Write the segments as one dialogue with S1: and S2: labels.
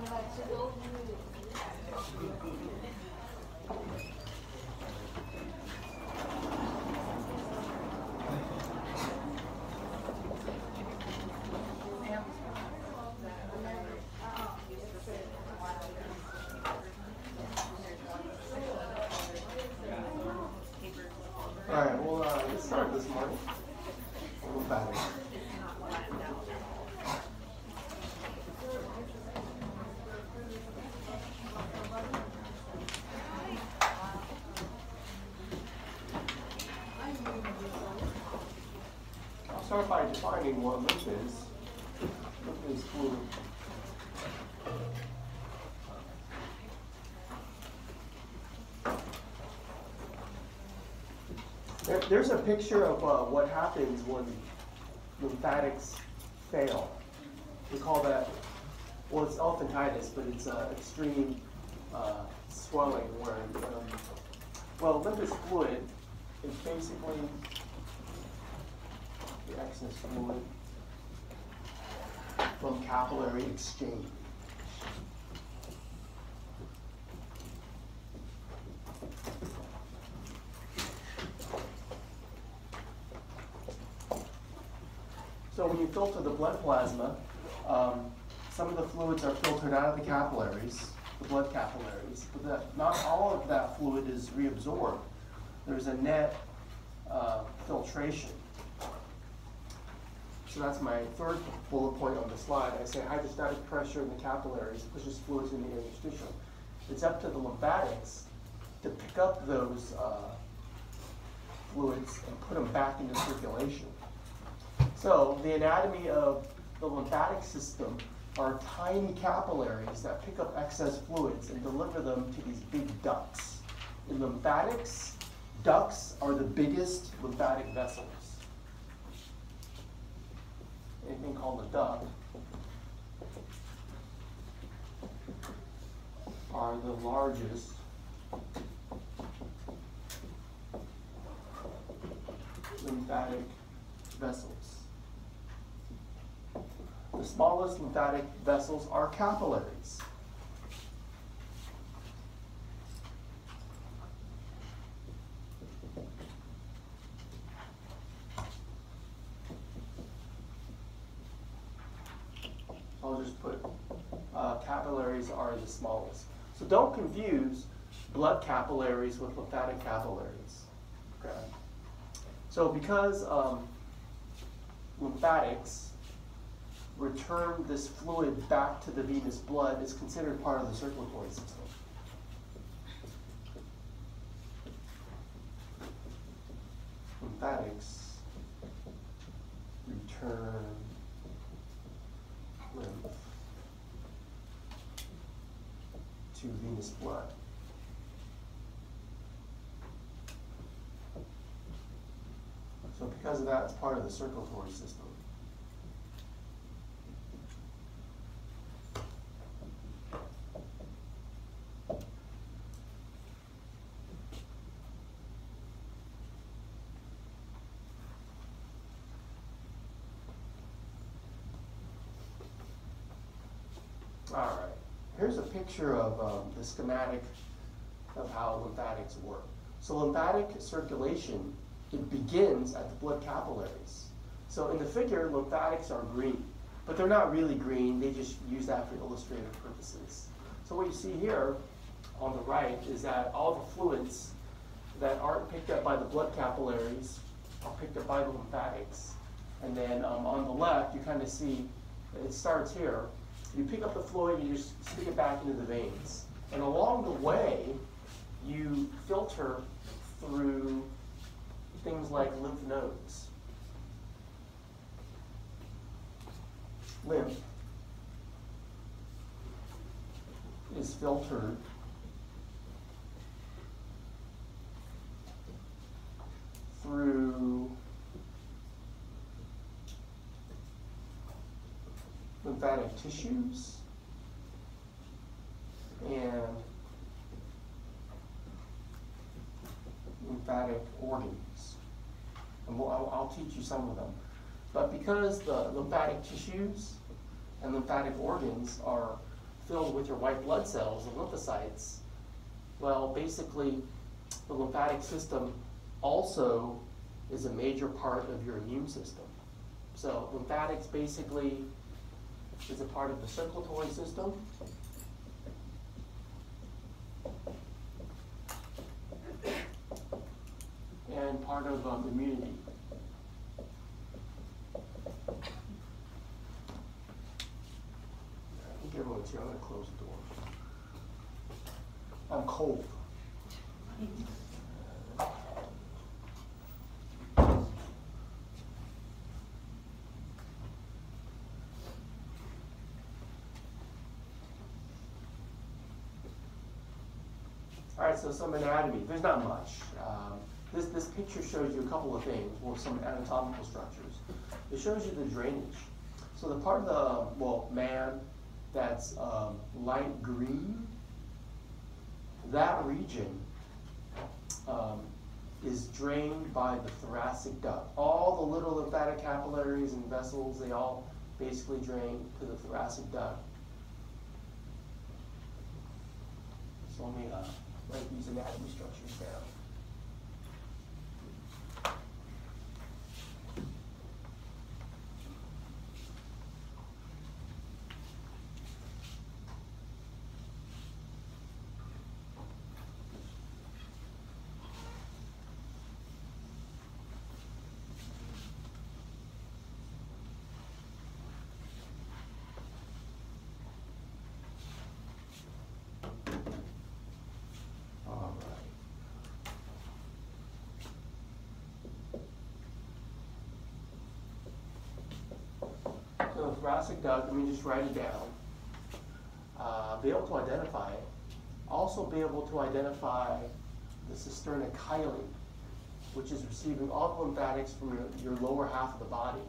S1: All right, well, let's start this morning. Lymphatics. I'll start by defining what lymph is. Lymph is fluid. There's a picture of what happens when lymphatics fail. We call that, well, it's elephantitis, but it's extreme swelling where, well, lymph is fluid. It's basically the excess fluid from capillary exchange. So when you filter the blood plasma, some of the fluids are filtered out of the capillaries, the blood capillaries, but not all of that fluid is reabsorbed. There's a net filtration. So that's my third bullet point on the slide. I say hydrostatic pressure in the capillaries pushes fluids in the interstitium. It's up to the lymphatics to pick up those fluids and put them back into circulation. So the anatomy of the lymphatic system are tiny capillaries that pick up excess fluids and deliver them to these big ducts. In lymphatics, ducts are the biggest lymphatic vessels. Anything called a duct are the largest lymphatic vessels. The smallest lymphatic vessels are capillaries. I'll just put capillaries are the smallest. So don't confuse blood capillaries with lymphatic capillaries. Okay. So because lymphatics return this fluid back to the venous blood, is considered part of the circulatory system. Lymphatics return lymph to venous blood. So because of that, it's part of the circulatory system. All right, here's a picture of the schematic of how lymphatics work. So lymphatic circulation, it begins at the blood capillaries. So in the figure, lymphatics are green, but they're not really green. They just use that for illustrative purposes. So what you see here on the right is that all the fluids that aren't picked up by the blood capillaries are picked up by the lymphatics. And then on the left, you kind of see, it starts here. You pick up the fluid, you just stick it back into the veins. And along the way, you filter through things like lymph nodes. Lymph is filtered through lymphatic tissues and lymphatic organs. And I'll teach you some of them. But because the lymphatic tissues and lymphatic organs are filled with your white blood cells, the lymphocytes, well, basically, the lymphatic system also is a major part of your immune system. So lymphatics basically is a part of the circulatory system. And part of immunity. I think everyone's here. I'm going to close the door. I'm cold. All right, so some anatomy. There's not much. This picture shows you a couple of things, or some anatomical structures. It shows you the drainage. So the part of the man that's light green, that region is drained by the thoracic duct. All the little lymphatic capillaries and vessels, they all basically drain to the thoracic duct. So let me write these anatomy structures down. So the thoracic duct, let me just write it down. Be able to identify it. Also be able to identify the cisterna chyli, which is receiving all the lymphatics from your lower half of the body,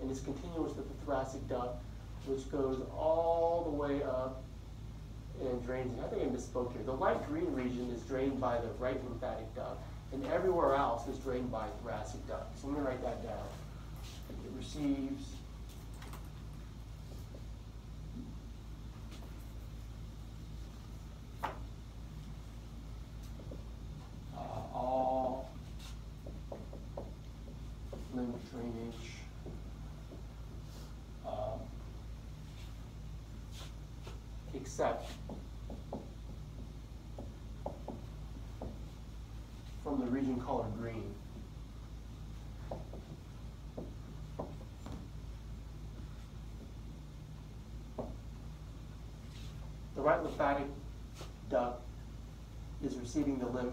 S1: and is continuous with the thoracic duct, which goes all the way up and drains. I think I misspoke here. The light green region is drained by the right lymphatic duct, and everywhere else is drained by thoracic duct. So let me write that down. It receives all lymph drainage except from the region colored green. The right lymphatic duct is receiving the lymph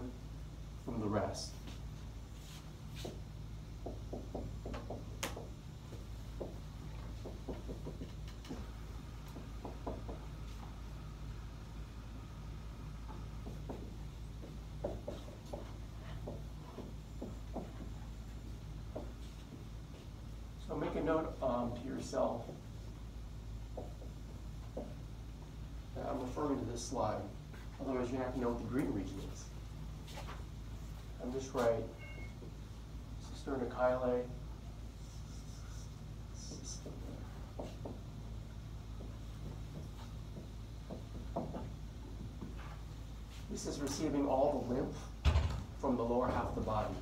S1: from the rest. So make a note to yourself that I'm referring to this slide. Otherwise, you have to know what the green region is. I'm just write cisterna chyli. This is receiving all the lymph from the lower half of the body.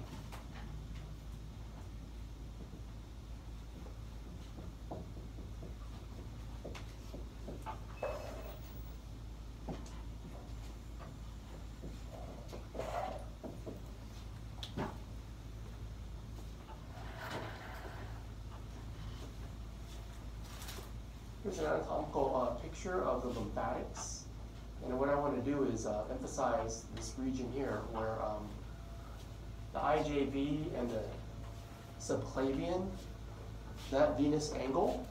S1: Here's an anatomical picture of the lymphatics. And what I want to do is emphasize this region here where the IJV and the subclavian, that venous angle,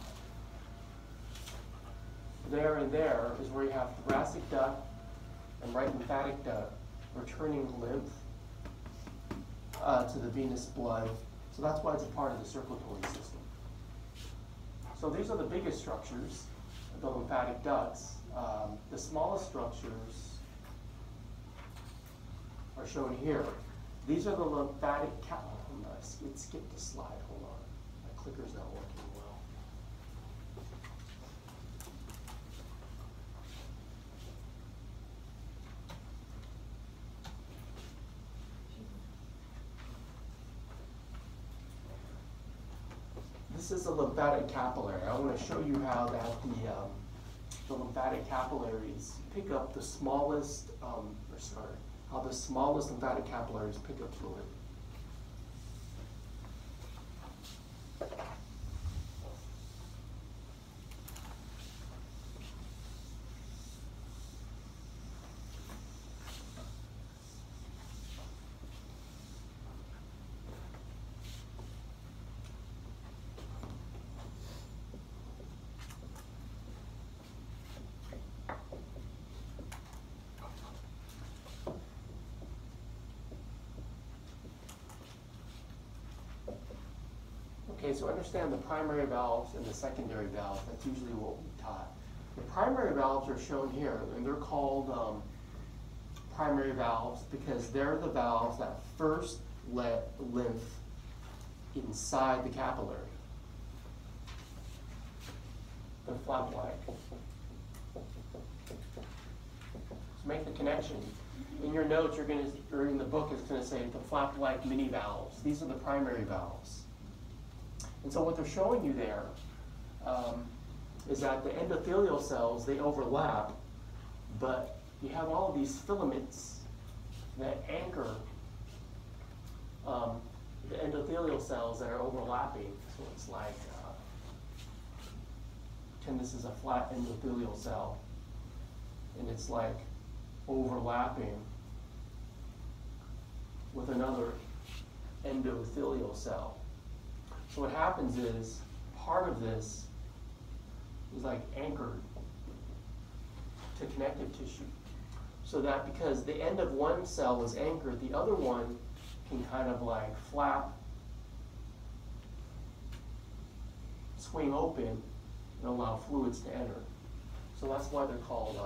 S1: there and there is where you have thoracic duct and right lymphatic duct returning lymph to the venous blood. So that's why it's a part of the circulatory system. So these are the biggest structures, the lymphatic ducts. The smallest structures are shown here. These are the lymphatic it skipped a slide, hold on. My clicker's not working well. This is a lymphatic capillary. I want to show you how that the lymphatic capillaries pick up the smallest, how the smallest lymphatic capillaries pick up fluid. Okay, so understand the primary valves and the secondary valves. That's usually what we taught. The primary valves are shown here, and they're called primary valves because they're the valves that first let lymph inside the capillary. They're flap-like. So make the connection. In your notes, or in the book, it's going to say the flap-like mini valves. These are the primary valves. And so what they're showing you there is that the endothelial cells, they overlap, but you have all of these filaments that anchor the endothelial cells that are overlapping. So it's like, pretend this is a flat endothelial cell, and it's like overlapping with another endothelial cell. So what happens is, part of this is like anchored to connective tissue. So that because the end of one cell is anchored, the other one can kind of like flap, swing open, and allow fluids to enter. So that's why they're called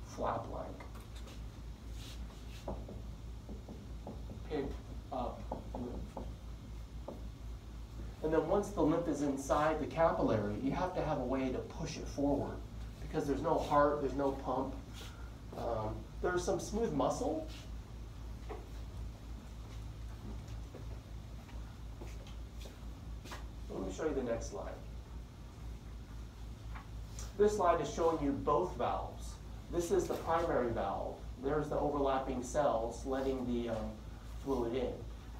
S1: flap-like. Pick up lymph. And then once the lymph is inside the capillary, you have to have a way to push it forward because there's no heart, there's no pump. There's some smooth muscle. Let me show you the next slide. This slide is showing you both valves. This is the primary valve. There's the overlapping cells letting the fluid in.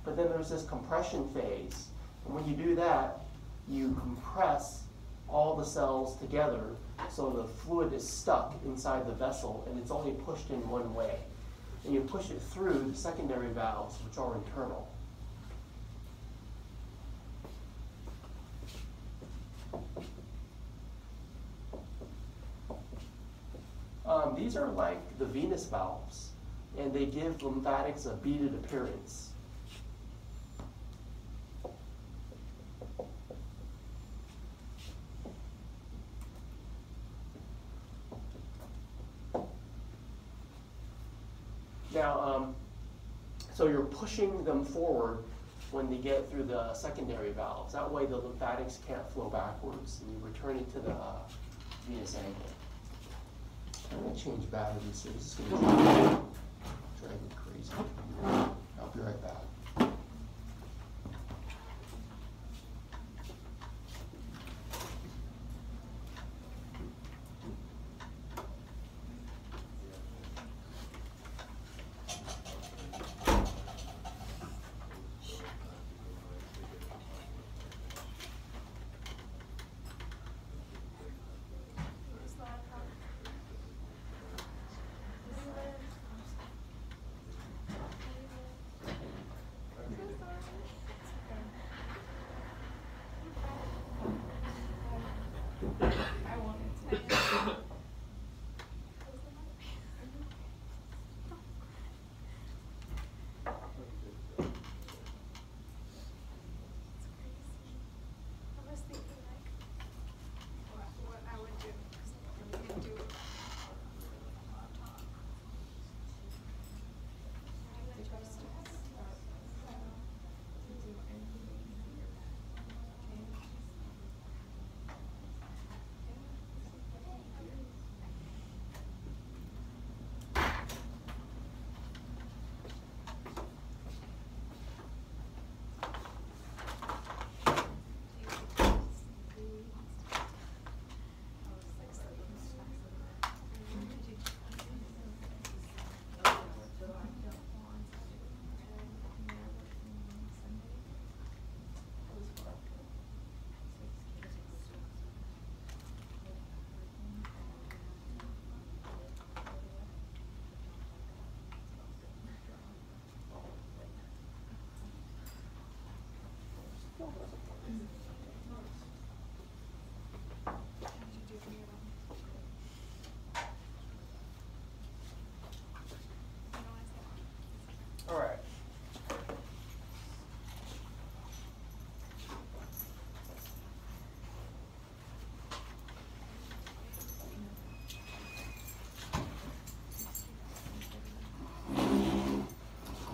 S1: But then there's this compression phase. And when you do that, you compress all the cells together so the fluid is stuck inside the vessel and it's only pushed in one way. And you push it through the secondary valves, which are internal. These are like the venous valves, and they give lymphatics a beaded appearance. Now, so you're pushing them forward when they get through the secondary valves. That way the lymphatics can't flow backwards, and you return it to the venous angle. I'm going to change batteries, so this is going to drive me crazy. I'll be right back.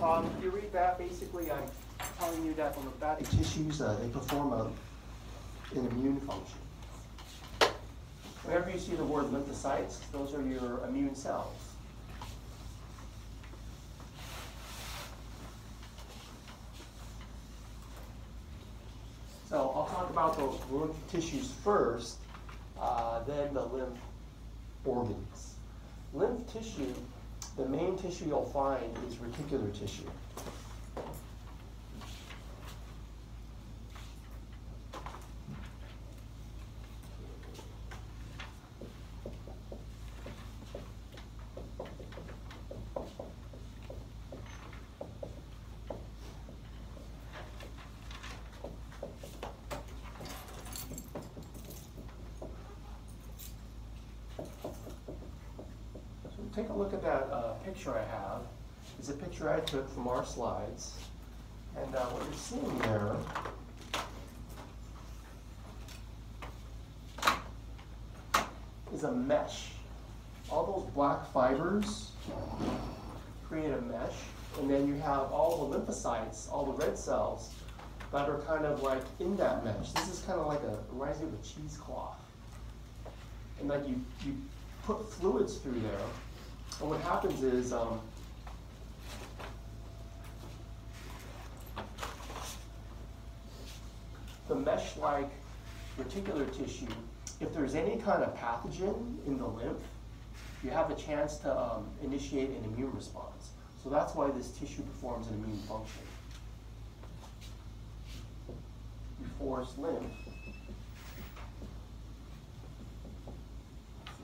S1: If you read that, basically I'm telling you that the lymphatic tissues, they perform an immune function. Whenever you see the word lymphocytes, those are your immune cells. So I'll talk about the lymph tissues first, then the lymph organs. Lymph tissue, the main tissue you'll find is reticular tissue. Take a look at that picture I have. It's a picture I took from our slides. And what you're seeing there is a mesh. All those black fibers create a mesh, and then you have all the lymphocytes, all the red cells, that are kind of like in that mesh. This is kind of like reminds me of a cheesecloth. And like you put fluids through there. And what happens is the mesh-like reticular tissue, if there's any kind of pathogen in the lymph, you have a chance to initiate an immune response. So that's why this tissue performs an immune function. You force lymph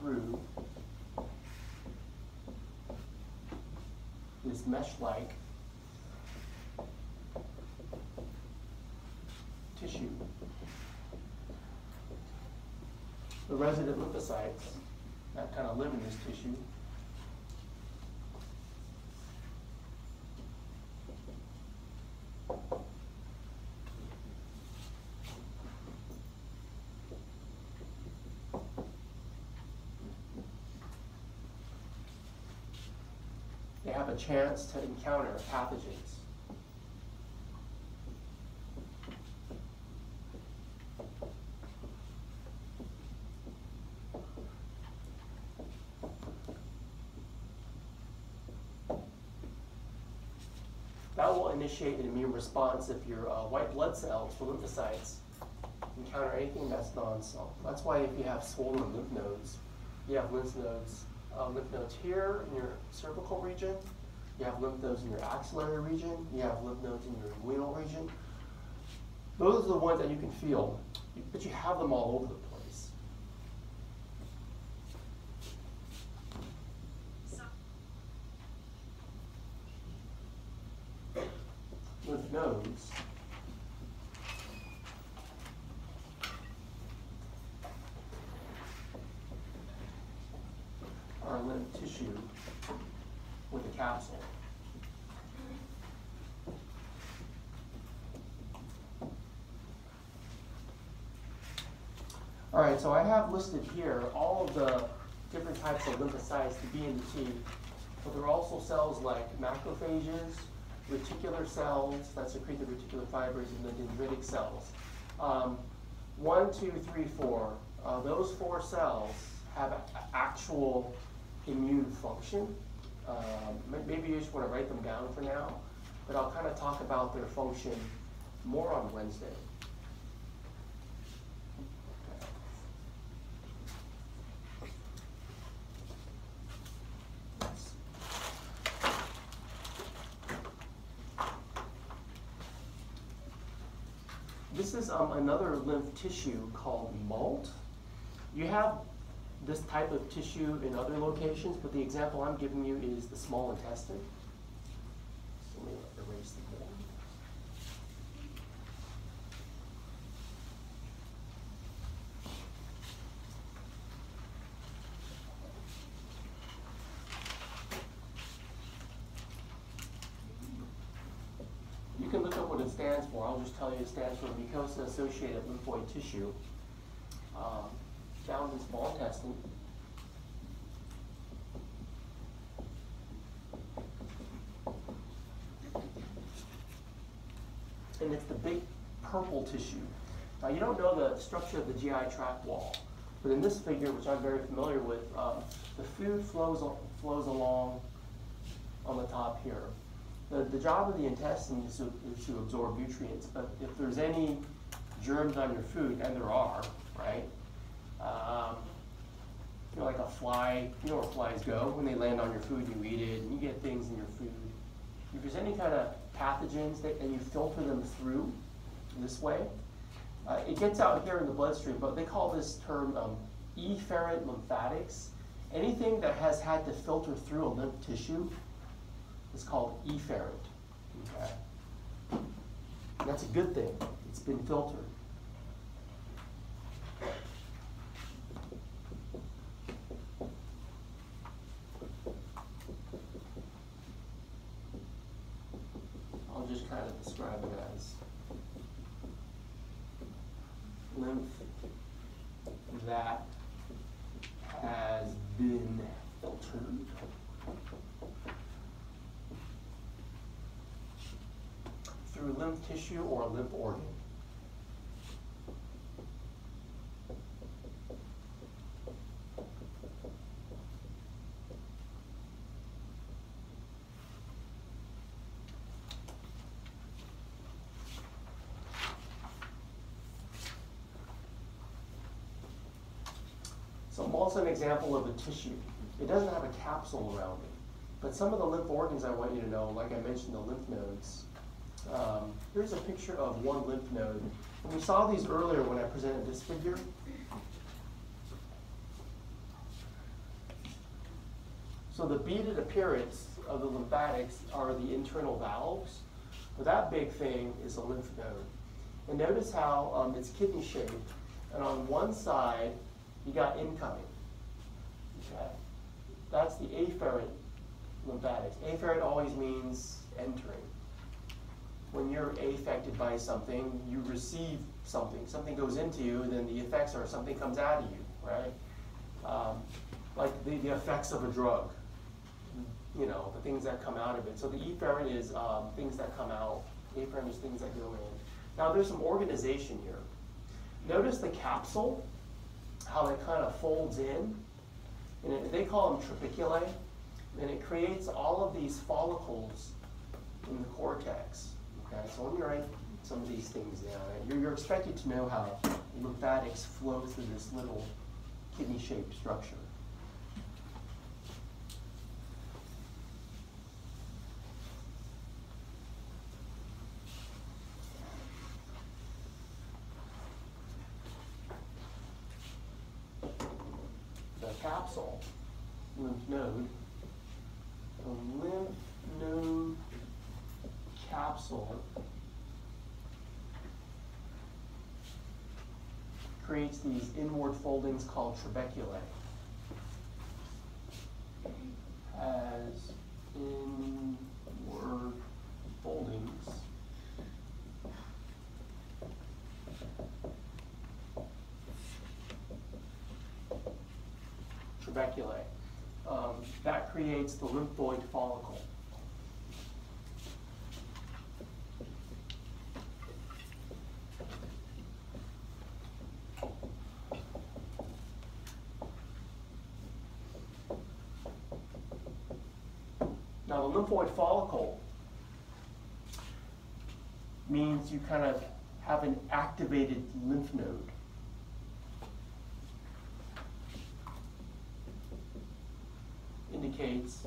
S1: through this mesh-like tissue. The resident lymphocytes that kind of live in this tissue they have a chance to encounter pathogens. That will initiate an immune response if your white blood cells, the lymphocytes, encounter anything that's non-self. That's why if you have swollen lymph nodes, you have lymph nodes here in your cervical region, you have lymph nodes in your axillary region, you have lymph nodes in your inguinal region. Those are the ones that you can feel, but you have them all over the place. Lymph nodes are lymph tissue with a capsule. All right, so I have listed here all of the different types of lymphocytes, the B and the T, but there are also cells like macrophages, reticular cells that secrete the reticular fibers, and the dendritic cells. 1, 2, 3, 4. Those 4 cells have actual immune function. Maybe you just want to write them down for now, but I'll kind of talk about their function more on Wednesday. This is another lymph tissue called MALT. You have this type of tissue in other locations, but the example I'm giving you is the small intestine. So let me erase the board. You can look up what it stands for. I'll just tell you it stands for mucosa-associated lymphoid tissue. Found in small intestine. and it's the big purple tissue. Now, you don't know the structure of the GI tract wall, but in this figure, which I'm very familiar with, the food flows along on the top here. The job of the intestine is to absorb nutrients, but if there's any germs on your food, and there are, right? You know, like a fly, you know where flies go? When they land on your food, you eat it, and you get things in your food. If there's any kind of pathogens and you filter them through this way, it gets out here in the bloodstream, but they call this term efferent lymphatics. Anything that has had to filter through a lymph tissue is called efferent. Okay? And that's a good thing. It's been filtered. I'll just kind of describe it as lymph that has been filtered through lymph tissue or lymph organ. So also an example of a tissue. It doesn't have a capsule around it, but some of the lymph organs I want you to know, like I mentioned, the lymph nodes. Here's a picture of one lymph node. And we saw these earlier when I presented this figure. So the beaded appearance of the lymphatics are the internal valves, but that big thing is a lymph node. And notice how it's kidney shaped, and on one side you got incoming. Okay, that's the afferent lymphatics. Afferent always means entering. When you're affected by something, you receive something. Something goes into you, and then the effects are something comes out of you, right? Like the effects of a drug, you know, the things that come out of it. So the efferent is things that come out. Afferent is things that go in. Now there's some organization here. Notice the capsule, how it kind of folds in. And they call them trabeculae. And it creates all of these follicles in the cortex. Okay, so let me write some of these things down. You're expected to know how lymphatics flow through this little kidney-shaped structure. The capsule, lymph node, the lymph node capsule creates these inward foldings called trabeculae. Has inward foldings trabeculae. That creates the lymphoid follicle. Now the lymphoid follicle means you kind of have an activated lymph node. Indicates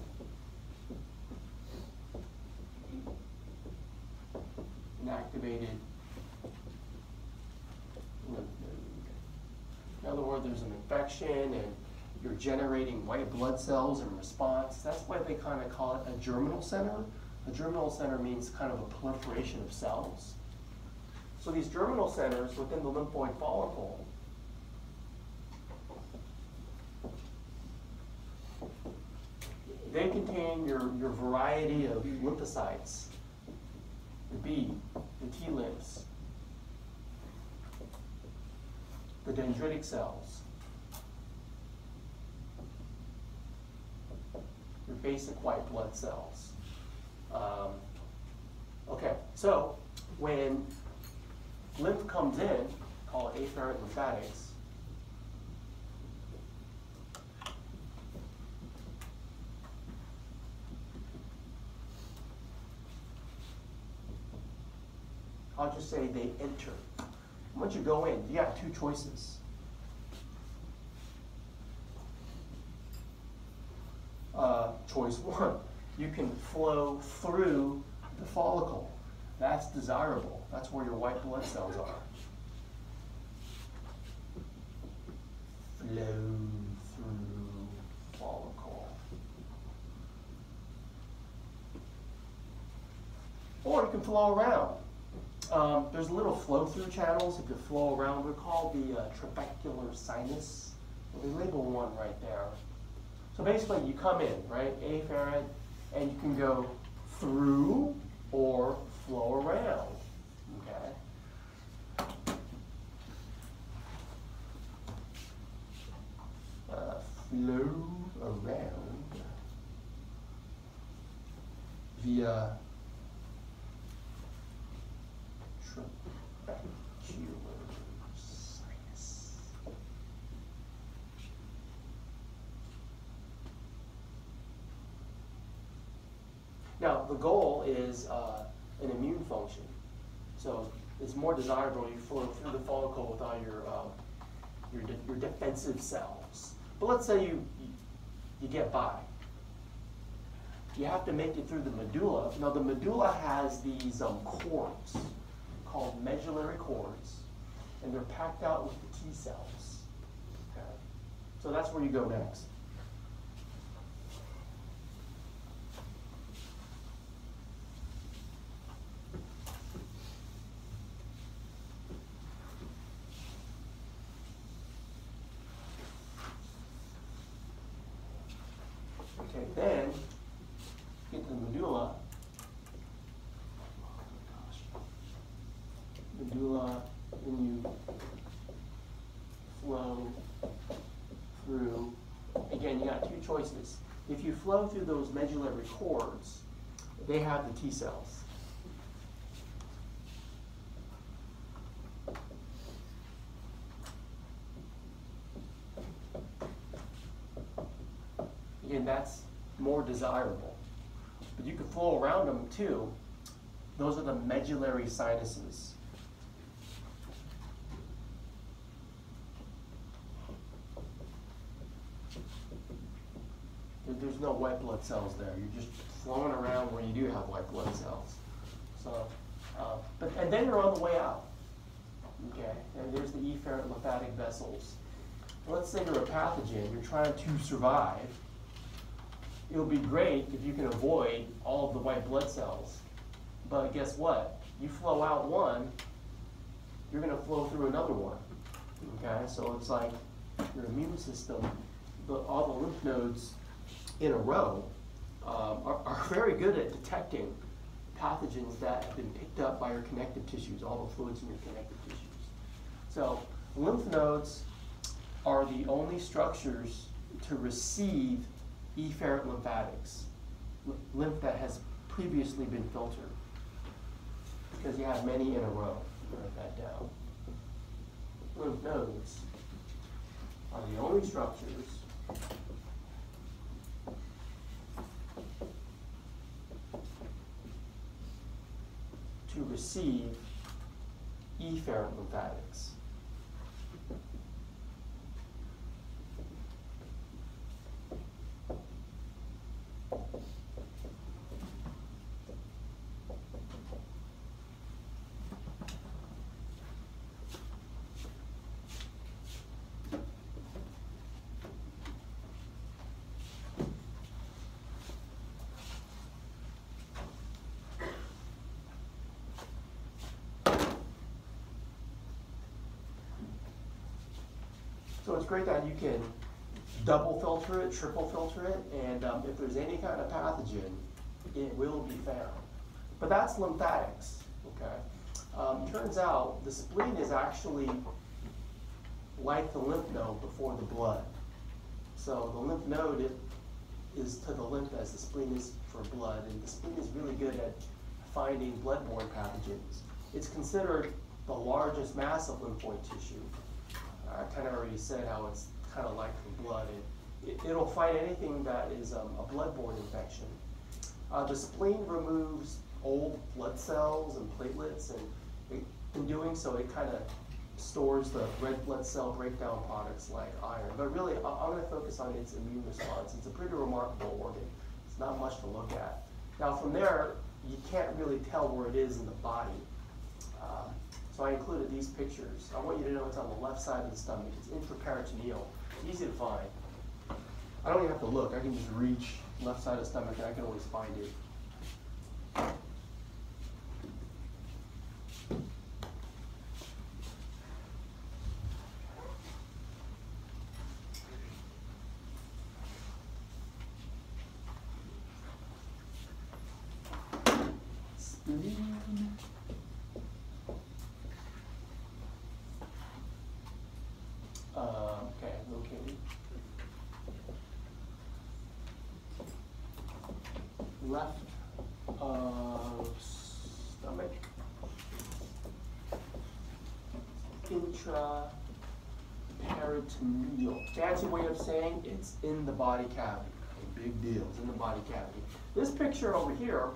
S1: an activated lymph node. In other words, there's an infection and you're generating white blood cells in response. That's why they kind of call it a germinal center. A germinal center means kind of a proliferation of cells. So these germinal centers within the lymphoid follicle they contain your variety of lymphocytes, the B, the T lymphs, the dendritic cells, your basic white blood cells. Okay, so when lymph comes in, call it afferent lymphatics, I'll just say they enter. Once you go in, you got two choices. Choice one, you can flow through the follicle. That's desirable. That's where your white blood cells are. Flow through follicle. Or you can flow around. There's little flow-through channels that could flow around. They're called the trabecular sinus. Well, they label one right there. So basically, you come in, right, afferent, and you can go through or flow around, okay? Flow around via trabecular sinus. Now, the goal is an immune function. So it's more desirable you flow through the follicle with all your defensive cells. But let's say you get by. You have to make it through the medulla. Now, the medulla has these cords called medullary cords, and they're packed out with the T cells. Okay? So that's where you go next. Okay, then get to the medulla. Medulla, then you flow through. Again, you got two choices. If you flow through those medullary cords, they have the T cells. Again, that's more desirable. But you can flow around them too. Those are the medullary sinuses. There's no white blood cells there. You're just flowing around where you do have white blood cells. So, and then you're on the way out. Okay, and there's the efferent lymphatic vessels. Let's say you're a pathogen. You're trying to survive. It'll be great if you can avoid all of the white blood cells. But guess what? You flow out one, you're going to flow through another one. Okay, so it's like your immune system, all the lymph nodes in a row are very good at detecting pathogens that have been picked up by your connective tissues, all the fluids in your connective tissues. So lymph nodes are the only structures to receive efferent lymphatics, lymph that has previously been filtered, because you have many in a row. Write that down. Lymph nodes are the only structures to receive efferent lymphatics. So it's great that you can double filter it, triple filter it, and if there's any kind of pathogen, it will be found. But that's lymphatics, okay? Turns out the spleen is actually like the lymph node before the blood. So the lymph node is to the lymph as the spleen is for blood, and the spleen is really good at finding blood-borne pathogens. It's considered the largest mass of lymphoid tissue. I kind of already said how it's kind of like the blood. It'll fight anything that is a bloodborne infection. The spleen removes old blood cells and platelets, and in doing so, it kind of stores the red blood cell breakdown products like iron. But really, I'm going to focus on its immune response. It's a pretty remarkable organ. It's not much to look at. Now, from there, you can't really tell where it is in the body. So I included these pictures. I want you to know it's on the left side of the stomach. It's intraperitoneal. It's easy to find. I don't even have to look. I can just reach left side of the stomach and I can always find it. Okay, located. Left of stomach. Intraperitoneal. Fancy way of saying it's in the body cavity. A big deal. It's in the body cavity. This picture over here,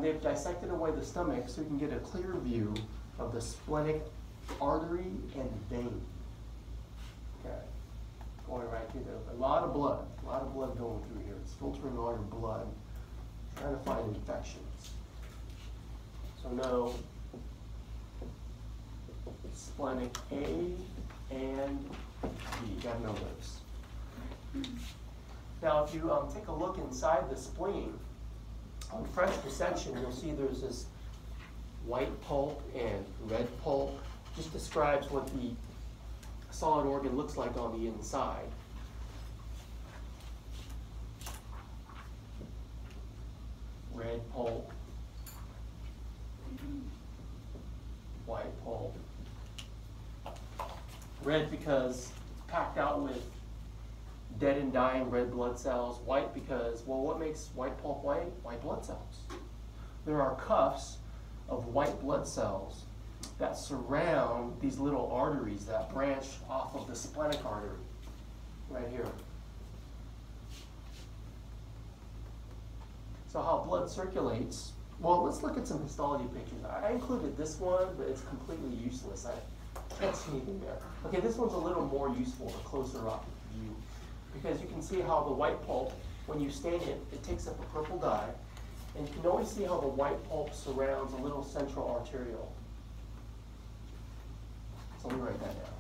S1: they've dissected away the stomach so you can get a clear view of the splenic artery and vein. Okay, going right through there. A lot of blood going through here. It's filtering all your blood, trying to find infections. So no splenic A and B. You gotta know those. Now, if you take a look inside the spleen, on fresh dissection, you'll see there's this white pulp and red pulp. Just describes what the solid organ looks like on the inside. Red pulp, white pulp. Red because it's packed out with dead and dying red blood cells. White because, well, what makes white pulp white? White blood cells. There are cuffs of white blood cells that surround these little arteries that branch off of the splenic artery, right here. So how blood circulates, well, let's look at some histology pictures. I included this one, but it's completely useless. I can't see anything there. Okay, this one's a little more useful, a closer up view, because you can see how the white pulp, when you stain it, it takes up a purple dye, and you can always see how the white pulp surrounds a little central arteriole. So let me write that down.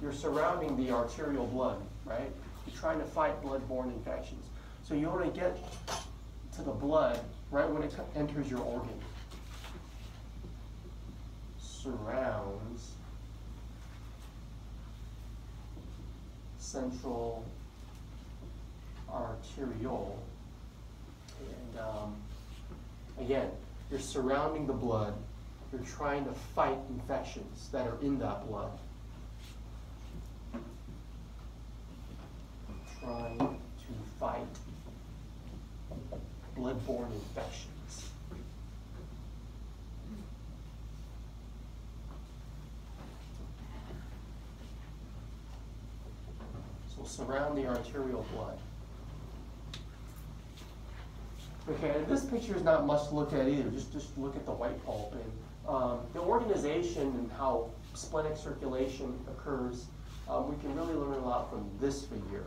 S1: You're surrounding the arterial blood, right? You're trying to fight blood-borne infections. So you only get to the blood right when it enters your organ. Surrounds central arteriole. And again, you're surrounding the blood. You're trying to fight infections that are in that blood. Trying to fight blood-borne infections. So surround the arterial blood. Okay, and this picture is not much to look at either. Just look at the white pulp. And the organization and how splenic circulation occurs, we can really learn a lot from this figure,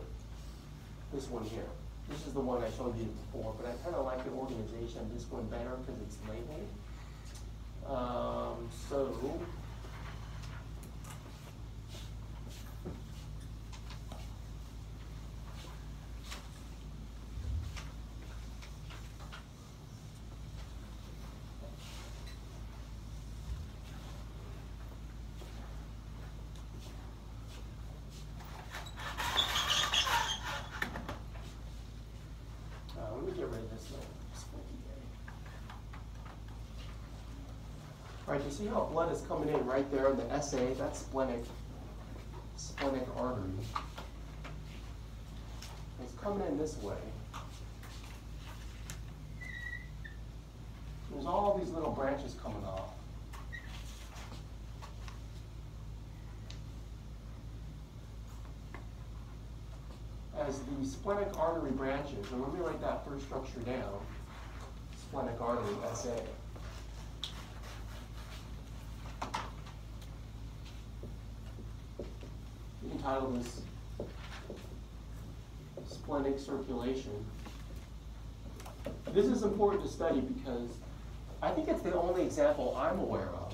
S1: this one here. This is the one I showed you before, but I kind of like the organization of this one better because it's labeled. Let me get rid of this little squinty guy. All right, you see how blood is coming in right there in the SA? That's splenic artery. It's coming in this way. There's all these little branches coming off. As the splenic artery branches, and let me write that first structure down, splenic artery, SA. You can title this Splenic Circulation. This is important to study because I think it's the only example I'm aware of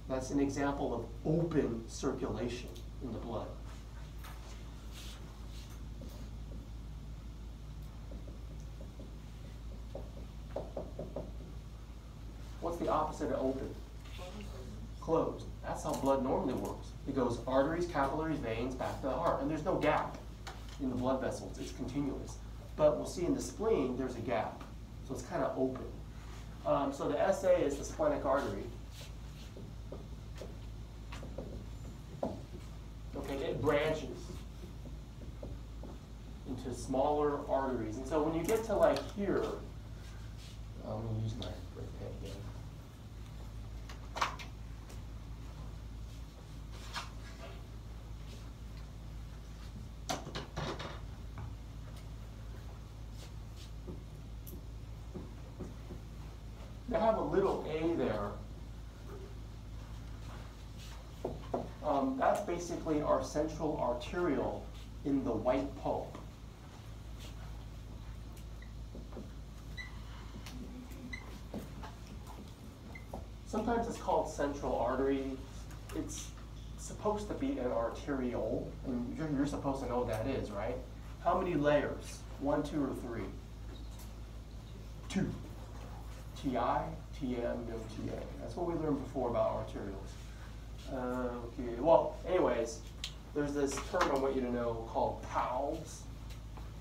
S1: that's an example of open circulation in the blood. What's the opposite of open? Closed. That's how blood normally works. It goes arteries, capillaries, veins, back to the heart. And there's no gap in the blood vessels. It's continuous. But we'll see in the spleen, there's a gap. So it's kind of open. So the SA is the splenic artery. Okay, it branches into smaller arteries. And so when you get to like here, I'm going to use my red pen again. They have a little A there. That's basically our central arteriole in the white pulp. Sometimes it's called central artery. It's supposed to be an arteriole, and you're supposed to know what that is, right? How many layers? 1, 2, or 3? 2. TI, TM, no TA. That's what we learned before about arterioles. Okay, well, anyways, there's this term I want you to know called PALS.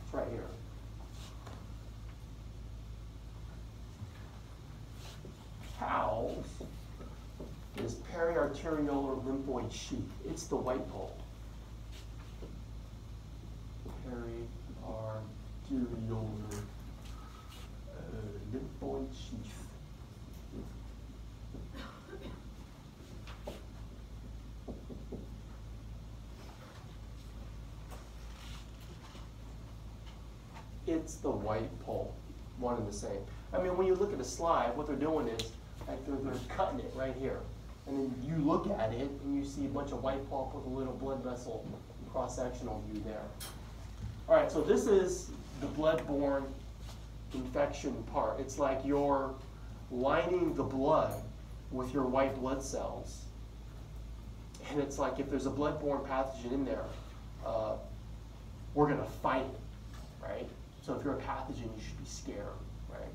S1: It's right here. PALS is periarteriolar lymphoid sheath. It's the white pulp. Periarteriolar lymphoid sheath. It's the white pulp, one and the same. I mean, when you look at the slide, what they're doing is like they're cutting it right here. And then you look at it and you see a bunch of white pulp with a little blood vessel cross-sectional view there. All right, so this is the blood-borne infection part. It's like you're lining the blood with your white blood cells. And it's like if there's a blood-borne pathogen in there, we're going to fight it, right? So if you're a pathogen, you should be scared, right?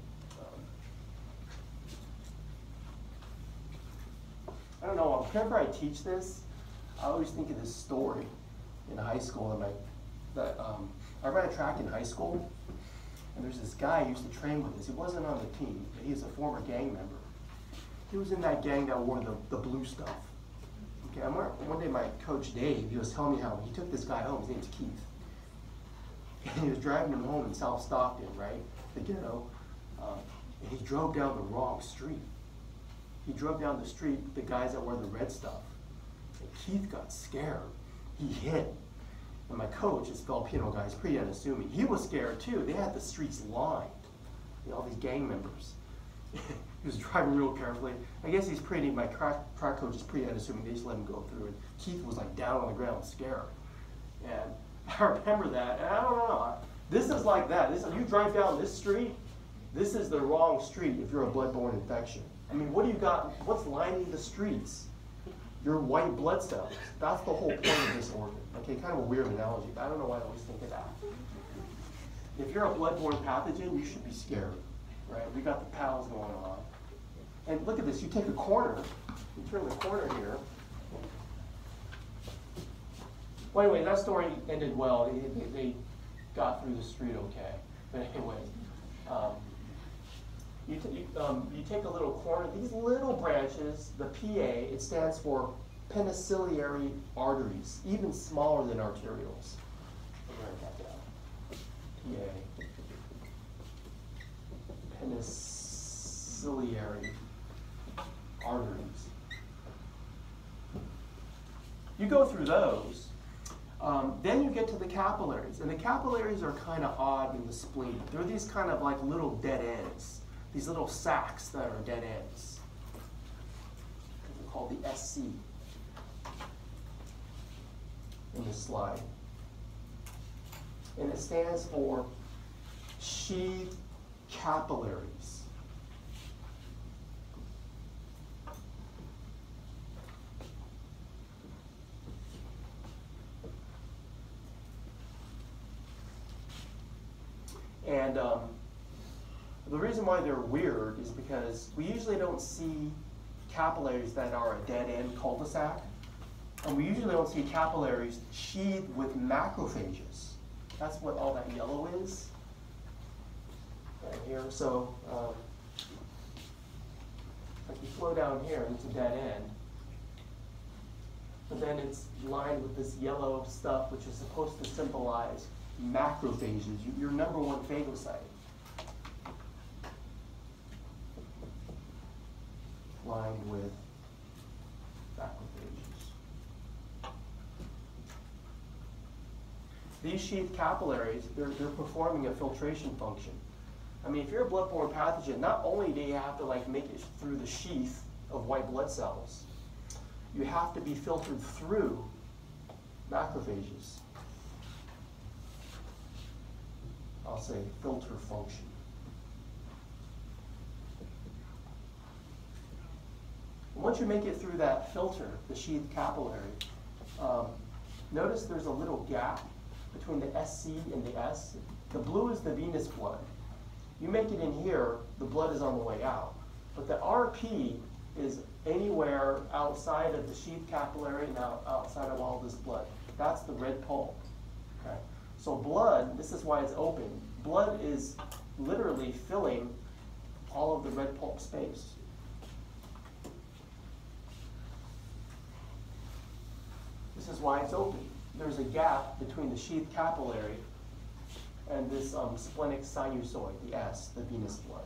S1: I don't know, whenever I teach this, I always think of this story in high school. I ran a track in high school, and there's this guy I used to train with us. He wasn't on the team, but he was a former gang member. He was in that gang that wore the blue stuff. Okay, one day my coach Dave, he was telling me how he took this guy home. His name's Keith. And he was driving him home in South Stockton, right? The ghetto. And he drove down the wrong street. He drove down the street with the guys that wear the red stuff. And Keith got scared. He hit. And my coach, this Filipino guy, is pretty unassuming. He was scared too. They had the streets lined. You know, all these gang members. He was driving real carefully. I guess my track coach is pretty unassuming. They just let him go through. And Keith was like down on the ground, scared. And I remember that, and I don't know. This is like that. You drive down this street, this is the wrong street if you're a blood-borne infection. I mean, what do you got? What's lining the streets? Your white blood cells. That's the whole point of this organ. Okay, kind of a weird analogy, but I don't know why I always think of that. If you're a blood-borne pathogen, you should be scared, right? We got the PALS going on. And look at this. You take a corner. You turn the corner here. Well, anyway, that story ended well. They got through the street okay. But anyways, you take a little corner. These little branches, the PA, it stands for penicillary arteries, even smaller than arterioles. Let me write that down. PA. ciliary arteries. You go through those, then you get to the capillaries, and the capillaries are kind of odd in the spleen. They're these kind of like little dead ends, these little sacs that are dead ends. They're called the SC in this slide. And it stands for sheathed capillaries. And the reason why they're weird is because we usually don't see capillaries that are a dead-end cul-de-sac. And we usually don't see capillaries sheathed with macrophages. That's what all that yellow is right here. So like you flow down here and it's a dead end. But then it's lined with this yellow stuff which is supposed to symbolize macrophages, your number one phagocyte. Lined with macrophages. These sheath capillaries, they're performing a filtration function. I mean, if you're a bloodborne pathogen, not only do you have to like make it through the sheath of white blood cells, you have to be filtered through macrophages. I'll say filter function. Once you make it through that filter, the sheath capillary, notice there's a little gap between the SC and the S. The blue is the venous blood. You make it in here, the blood is on the way out. But the RP is anywhere outside of the sheath capillary and outside of all this blood. That's the red pulp. Okay? So blood, this is why it's open. Blood is literally filling all of the red pulp space. This is why it's open. There's a gap between the sheath capillary and this splenic sinusoid, the S, the venous blood.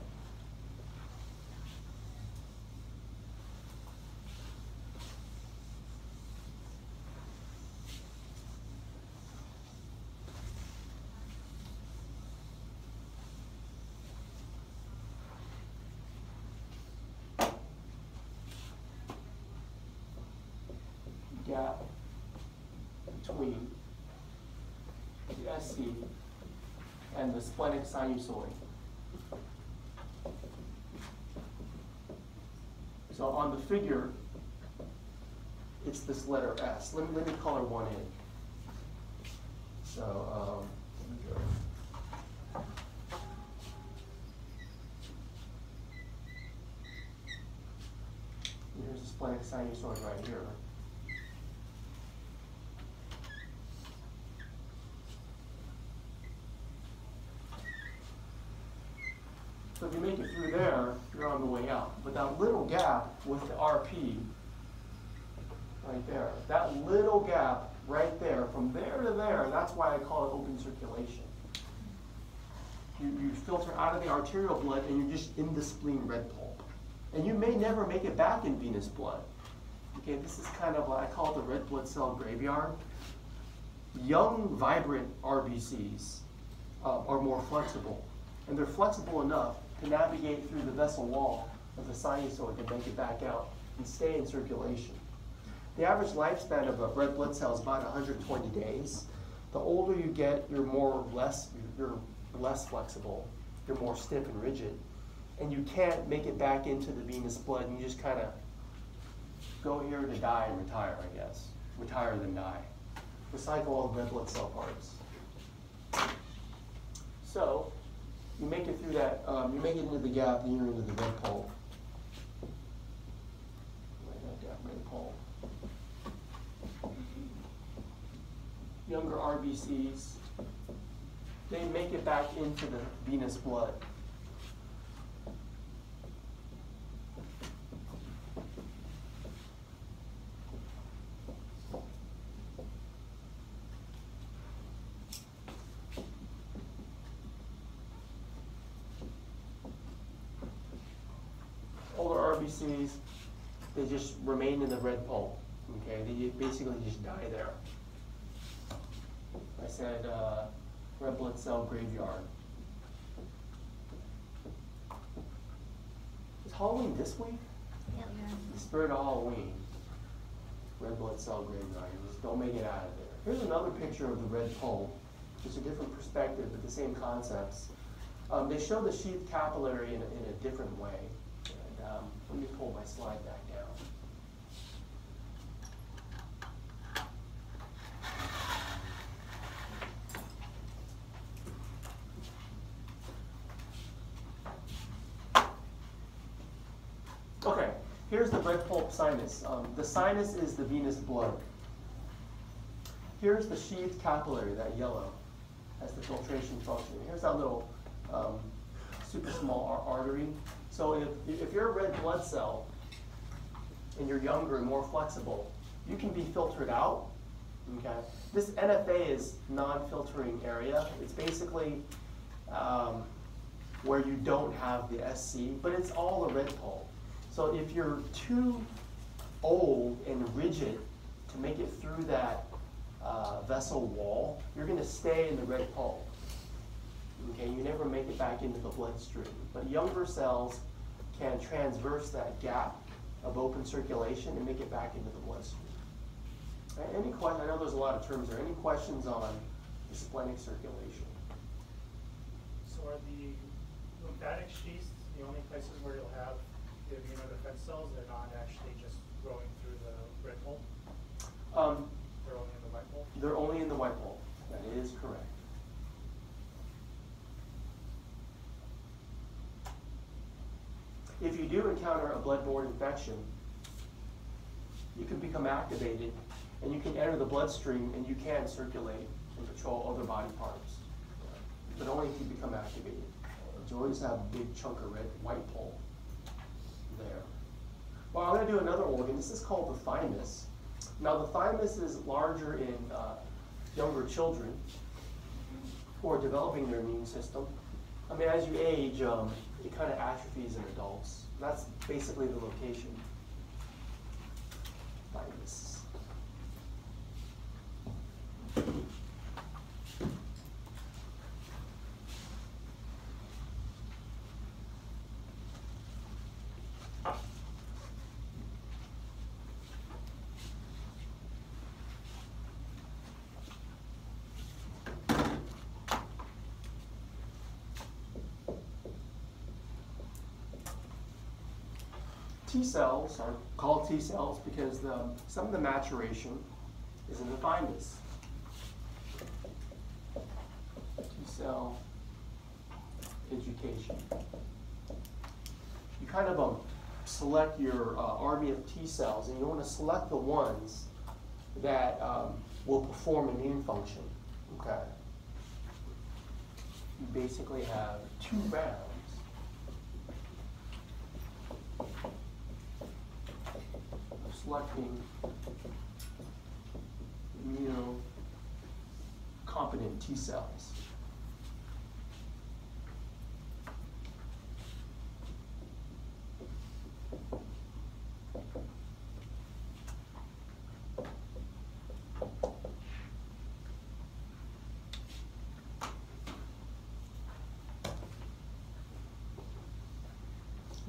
S1: Gap between the SC and the splenic sinusoid. So on the figure, it's this letter S. Let me color one in. So let me go. Here's the splenic sinusoid right here. So if you make it through there, you're on the way out. But that little gap with the RP, right there, that little gap right there, from there to there, that's why I call it open circulation. You filter out of the arterial blood and you're just in the spleen red pulp. And you may never make it back in venous blood. Okay, this is kind of what I call the red blood cell graveyard. Young, vibrant RBCs are more flexible. And they're flexible enough to navigate through the vessel wall of the sinusoid and make it back out and stay in circulation. The average lifespan of a red blood cell is about 120 days. The older you get, you're less flexible. You're more stiff and rigid. And you can't make it back into the venous blood, and you just kind of go here to die and retire, I guess. Retire then die. Recycle all the red blood cell parts. So, you make it through that, you make it into the gap, then you're into the red pulp. Red pulp. Younger RBCs, they make it back into the venous blood. species, they just remain in the red pulp. Okay, they basically just die there. I said red blood cell graveyard. Is Halloween this week?
S2: Yeah.
S1: The spirit of Halloween. Red blood cell graveyard. Just don't make it out of there. Here's another picture of the red pulp. Just a different perspective, but the same concepts. They show the sheath capillary in a different way. And, let me pull my slide back down. Okay, here's the red pulp sinus. The sinus is the venous blood. Here's the sheathed capillary, that yellow. That's the filtration function. Here's that little super small artery. So if you're a red blood cell and you're younger and more flexible, you can be filtered out. Okay. This NFA is non-filtering area. It's basically where you don't have the SC, but it's all a red pulp. So if you're too old and rigid to make it through that vessel wall, you're going to stay in the red pulp. Okay, you never make it back into the bloodstream. But younger cells can transverse that gap of open circulation and make it back into the bloodstream. Any questions? I know there's a lot of terms there. Any questions on the splenic circulation?
S3: So are the lymphatic sheaths the only places where you'll have the immunodefense cells? They're not actually just growing through the red pulp? They're only in the white pulp?
S1: They're only in the white pulp. That is correct. If you do encounter a bloodborne infection, you can become activated and you can enter the bloodstream and you can circulate and patrol other body parts, but only if you become activated. You always have a big chunk of white pulp there. Well, I'm going to do another organ. This is called the thymus. Now, the thymus is larger in younger children who are developing their immune system. I mean, as you age, it kind of atrophies in adults. That's basically the location. Thymus. T cells are called T cells because some of the maturation is in the thymus. T cell education. You kind of select your army of T cells, and you want to select the ones that will perform immune function. Okay. You basically have two rounds. Selecting immunocompetent T cells.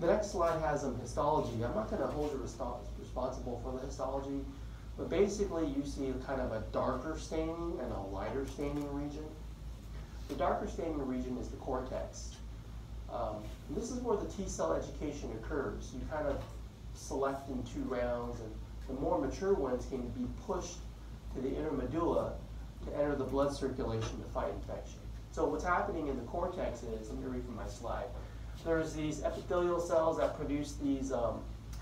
S1: The next slide has histology. I'm not going to hold you responsible for the histology, but basically you see kind of a darker staining and a lighter staining region. The darker staining region is the cortex. This is where the T cell education occurs. You kind of select in two rounds, and the more mature ones can be pushed to the inner medulla to enter the blood circulation to fight infection. So what's happening in the cortex is, let me read from my slide, there's these epithelial cells that produce these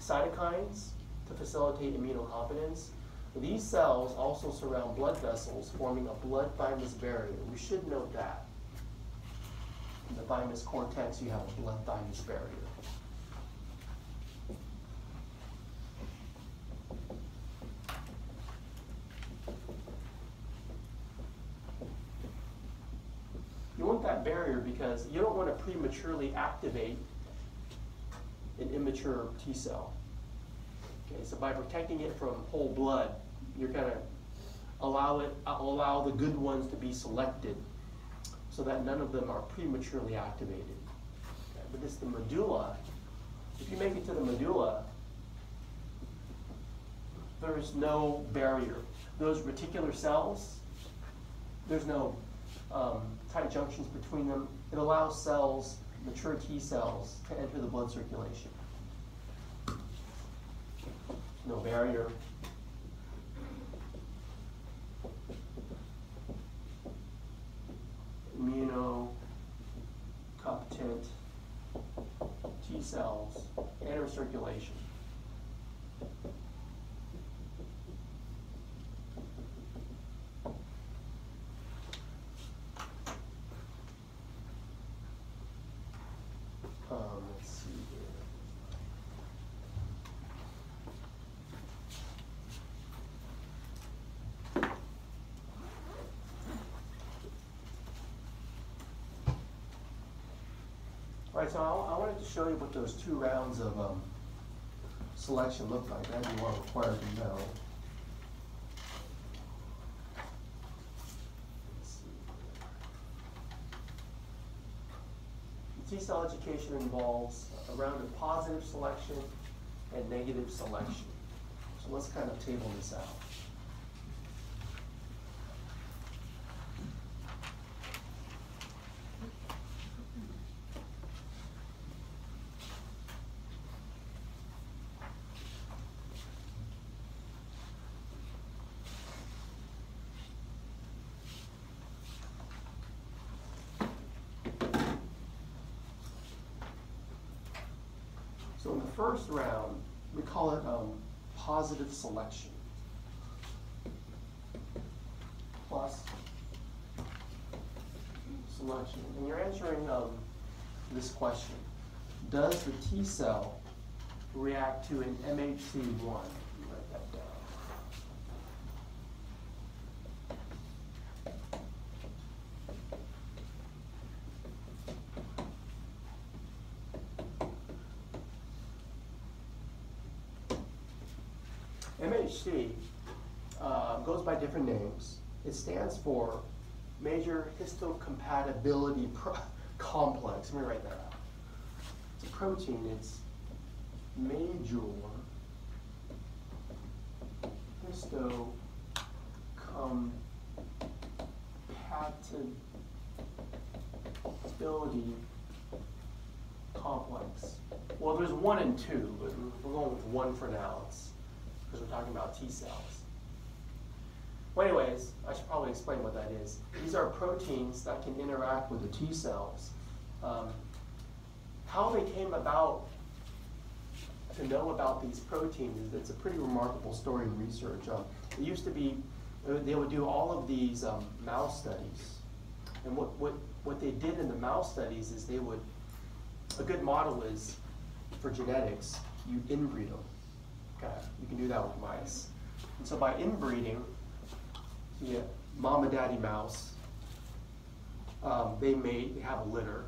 S1: cytokines to facilitate immunocompetence. These cells also surround blood vessels, forming a blood thymus barrier. We should note that. In the thymus cortex, you have a blood thymus barrier. You want that barrier because you don't want to prematurely activate an immature T cell. Okay, so by protecting it from whole blood, you're going to allow the good ones to be selected so that none of them are prematurely activated. Okay, but it's the medulla. If you make it to the medulla, there's no barrier. Those reticular cells, there's no tight junctions between them. It allows cells, mature T cells, to enter the blood circulation. No barrier. Immunocompetent T cells enter circulation. Let's see here. All right, so I wanted to show you what those 2 rounds of selection look like. That'd be what I'm required to know. Let's see. The T cell education involves a round of positive selection and negative selection. So let's kind of table this out. So in the first round, we call it positive selection. Plus selection. And you're answering this question. Does the T cell react to an MHC1? Write that down. MHC goes by different names. It stands for Major Histocompatibility Complex. Let me write that out. It's a protein. It's major histocompatibility complex. Well, there's 1 and 2, but we're going with 1 for now. Because we're talking about T cells. Well, anyways, I should probably explain what that is. These are proteins that can interact with the T cells. How they came about to know about these proteins is it's a pretty remarkable story in research. It used to be, they would do all of these mouse studies. And what they did in the mouse studies is they would, a good model is, for genetics, you inbreed them. Okay, you can do that with mice. And so by inbreeding, you get mom and daddy mouse, they have a litter,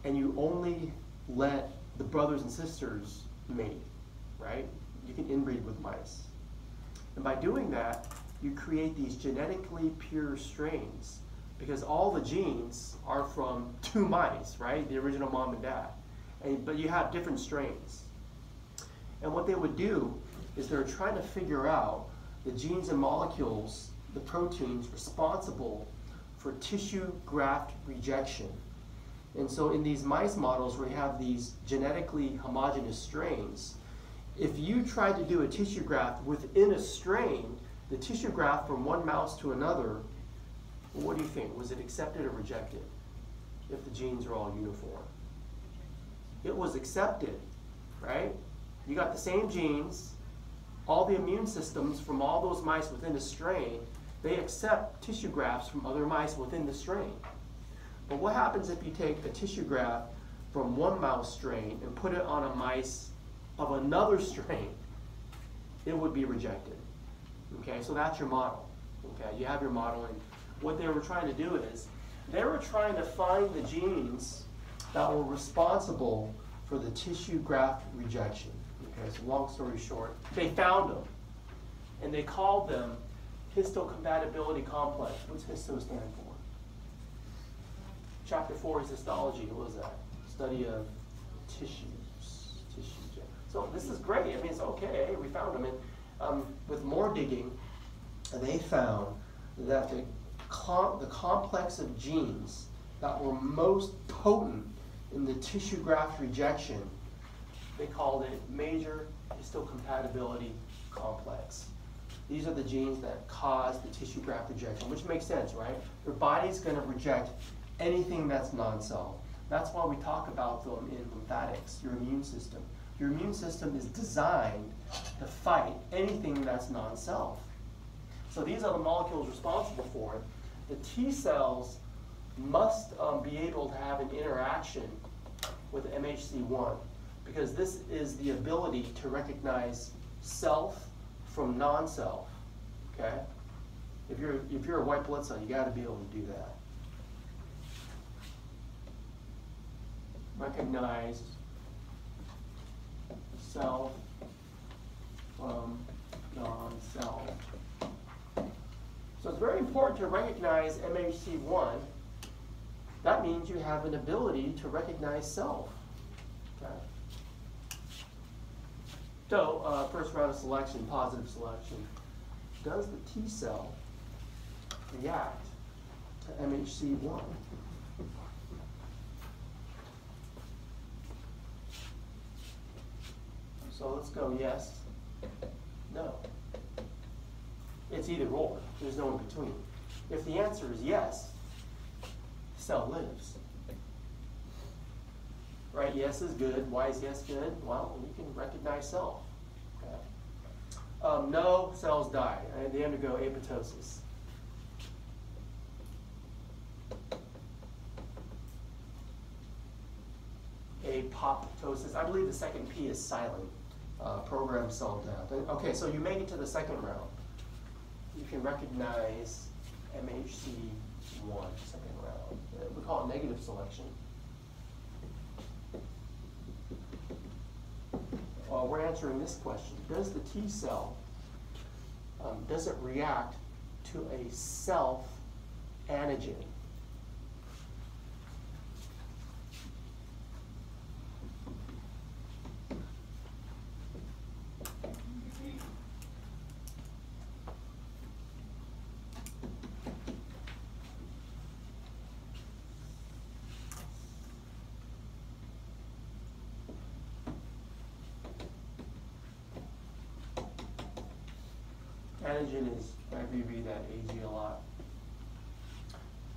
S1: and you only let the brothers and sisters mate, right? You can inbreed with mice. And by doing that, you create these genetically pure strains because all the genes are from 2 mice, right? The original mom and dad. But you have different strains. And what they would do is they're trying to figure out the genes and molecules, the proteins responsible for tissue graft rejection. And so in these mice models where you have these genetically homogeneous strains, if you tried to do a tissue graft within a strain, the tissue graft from one mouse to another, what do you think? Was it accepted or rejected if the genes are all uniform? It was accepted, right? You got the same genes, all the immune systems from all those mice within a strain, they accept tissue grafts from other mice within the strain. But what happens if you take a tissue graft from one mouse strain and put it on a mice of another strain? It would be rejected. Okay, so that's your model. Okay, you have your model, and what they were trying to do is they were trying to find the genes that were responsible for the tissue graft rejection. Okay, so long story short, they found them, and they called them histocompatibility complex. What's histo stand for? Chapter 4 is histology. What was that? Study of tissues. So this is great. I mean, it's okay. Hey, we found them. And with more digging, they found that the complex of genes that were most potent in the tissue graft rejection, they called it major histocompatibility complex. These are the genes that cause the tissue graft rejection, which makes sense, right? Your body's going to reject anything that's non-self. That's why we talk about them in lymphatics, your immune system. Your immune system is designed to fight anything that's non-self. So these are the molecules responsible for it. The T cells must be able to have an interaction with MHC1, because this is the ability to recognize self from non-self. Okay? If you're a white blood cell, you got to be able to do that. Recognize self from non-self. So it's very important to recognize MHC1. That means you have an ability to recognize self. Okay. So first round of selection, positive selection. Does the T cell react to MHC1? So let's go yes, no. It's either or. There's no in between. If the answer is yes, the cell lives. Right? Yes is good. Why is yes good? Well, you can recognize self. Okay. No, cells die. They undergo apoptosis. Apoptosis. I believe the second P is silent. Programmed cell death. Okay, so you make it to the second round. You can recognize MHC1, second round. We call it negative selection. We're answering this question. Does the T cell, does it react to a self antigen? Antigen is, I reread that AG a lot.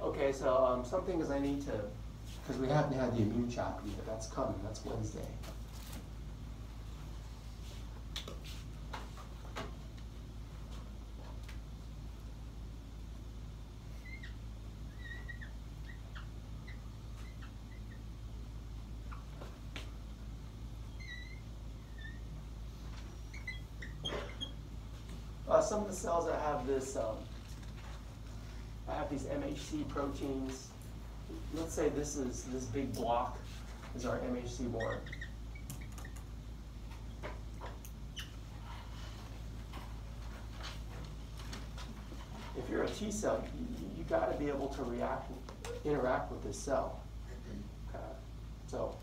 S1: Okay, so some things I need to, because we haven't had the immune chapter yet. That's coming. That's Wednesday. Some of the cells that have this, I have these Mhc proteins. Let's say this big block is our MHC1. If you're a T cell, you got to be able to interact with this cell. Okay, so.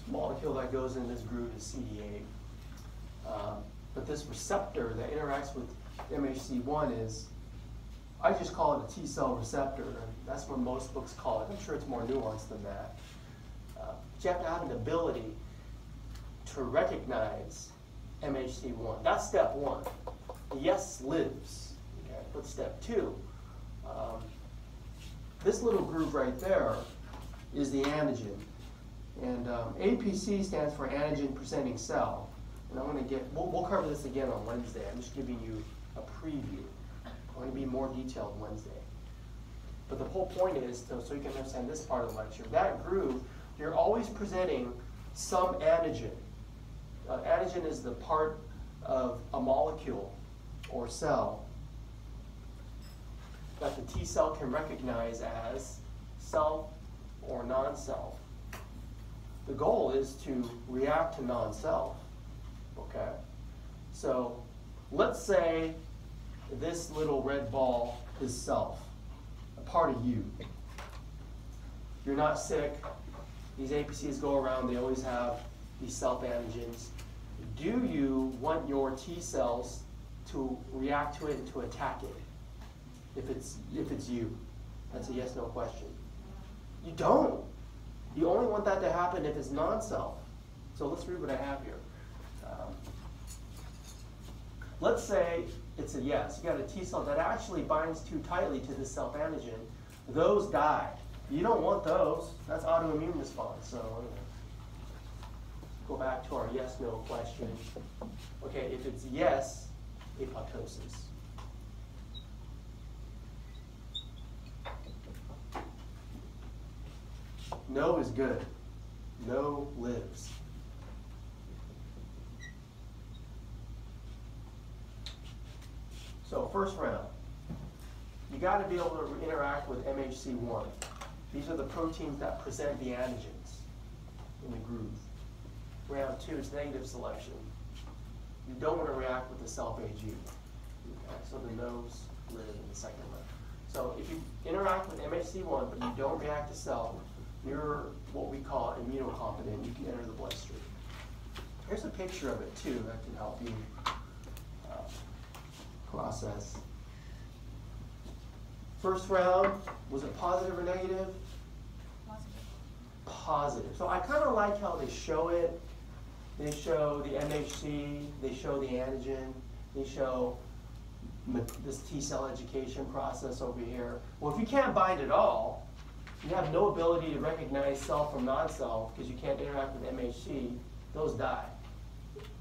S1: Molecule that goes in this group is CD8. But this receptor that interacts with MHC1 is, I just call it a T cell receptor, and that's what most books call it. I'm sure it's more nuanced than that. But you have to have an ability to recognize MHC1. That's step one. Yes lives. Okay? with step 2. This little groove right there is the antigen. And APC stands for antigen presenting cell. And I'm going to we'll cover this again on Wednesday. I'm just giving you a preview. I'm going to be more detailed Wednesday. But the whole point is, so you can understand this part of the lecture, that groove, you're always presenting some antigen. Antigen is the part of a molecule or cell that the T cell can recognize as self or non-self. The goal is to react to non-self, okay? So let's say this little red ball is self, a part of you. You're not sick. These APCs go around, they always have these self-antigens. Do you want your T cells to react to it and to attack it? If it's you, that's a yes/no question. You don't. You only want that to happen if it's non-self. So let's read what I have here. Let's say it's a yes. You got a T cell that actually binds too tightly to the self-antigen. Those die. You don't want those. That's autoimmune response. So go back to our yes/no question. Okay, if it's yes, apoptosis. No is good. No lives. So first round, you got to be able to interact with MHC1. These are the proteins that present the antigens in the groove. Round 2 is negative selection. You don't want to react with the self-AG. Okay, so the no's live in the second round. So if you interact with MHC1 but you don't react to self, you're what we call immunocompetent. You can enter the bloodstream. Here's a picture of it too that can help you process. First round, was it positive or negative?
S2: Positive.
S1: Positive. So I kind of like how they show it. They show the MHC, they show the antigen, they show this T cell education process over here. Well, if you can't bind at all, you have no ability to recognize self from non-self because you can't interact with MHC, those die.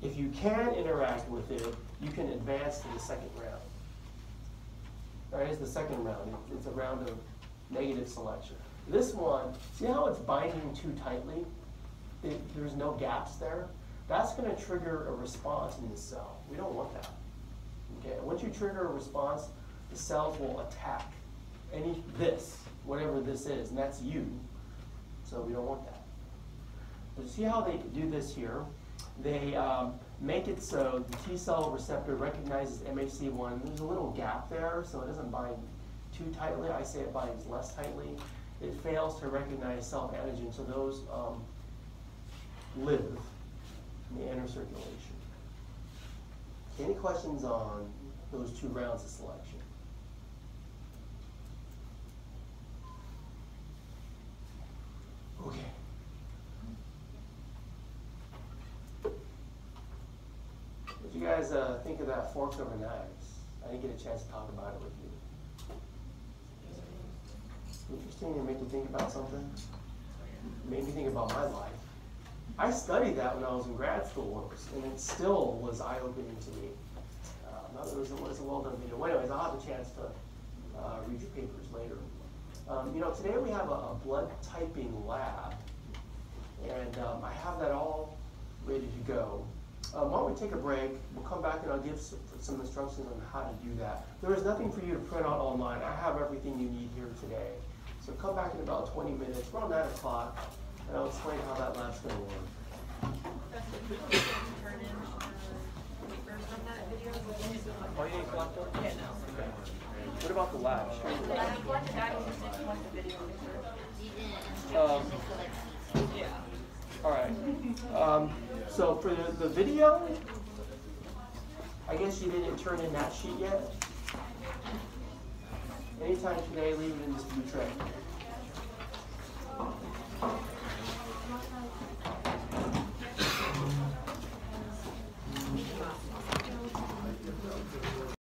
S1: If you can interact with it, you can advance to the second round. All right, it's the second round. It's a round of negative selection. This one, see how it's binding too tightly? There's no gaps there. That's going to trigger a response in the cell. We don't want that. Okay, once you trigger a response, the cells will attack whatever this is, and that's you. So we don't want that. But see how they do this here? They make it so the T cell receptor recognizes MHC1. There's a little gap there, so it doesn't bind too tightly. I say it binds less tightly. It fails to recognize self-antigen, so those live in the inner circulation. Any questions on those 2 rounds of selection? Okay. What do you guys think of that forks over knives? I didn't get a chance to talk about it with you. Interesting, it made me think about something. It made me think about my life. I studied that when I was in grad school, and it still was eye-opening to me. It was a well-done video. Well, anyways, I'll have a chance to read your papers later. Today we have a blood typing lab, and I have that all ready to go. Why don't we take a break? We'll come back and I'll give some instructions on how to do that. There is nothing for you to print out online. I have everything you need here today. So come back in about 20 minutes, around 9 o'clock, and I'll explain how that lab's going to work. Oh, you didn't collect them?
S2: Yeah, no.
S1: Okay. What about the lab?
S2: I collected that and just want the video picture. Yeah.
S1: All right. So for the video, I guess you didn't turn in that sheet yet. Anytime today, leave it in this blue tray.